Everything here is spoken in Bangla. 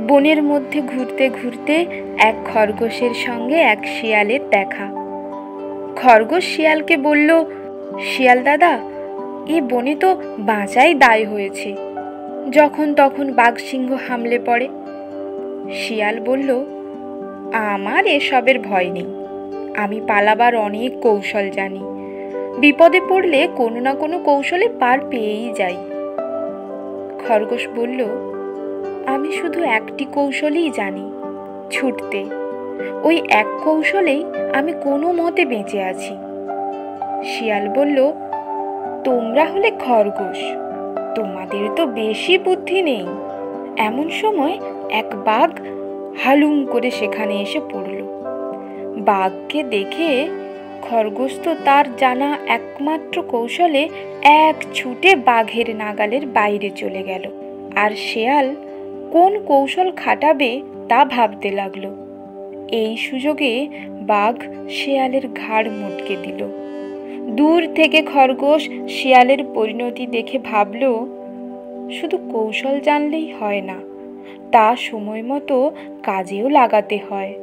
বনের মধ্যে ঘুরতে ঘুরতে এক খরগোশের সঙ্গে এক শিয়ালের দেখা। খরগোশ শিয়ালকে বলল, শিয়াল দাদা, এ বনে তো বাঁচাই দায় হয়েছে, যখন তখন বাঘ সিংহ হামলে পড়ে। শিয়াল বলল, আমার এসবের ভয় নেই, আমি পালাবার অনেক কৌশল জানি, বিপদে পড়লে কোনো না কোনো কৌশলে পার পেয়েই যাই। খরগোশ বলল, আমি শুধু একটি কৌশলই জানি, ছুটতে। ওই এক কৌশলেই আমি কোনো মতে বেঁচে আছি। শিয়াল বলল, তোমরা হলে খরগোশ, তোমাদের তো বেশি বুদ্ধি নেই। এমন সময় এক বাঘ হালুম করে সেখানে এসে পড়ল। বাঘকে দেখে খরগোশ তো তার জানা একমাত্র কৌশলে এক ছুটে বাঘের নাগালের বাইরে চলে গেল। আর শেয়াল কোন কৌশল খাটাবে তা ভাবতে লাগলো। এই সুযোগে বাঘ শেয়ালের ঘাড় মুটকে দিল। দূর থেকে খরগোশ শিয়ালের পরিণতি দেখে ভাবল, শুধু কৌশল জানলেই হয় না, তা সময় মতো কাজেও লাগাতে হয়।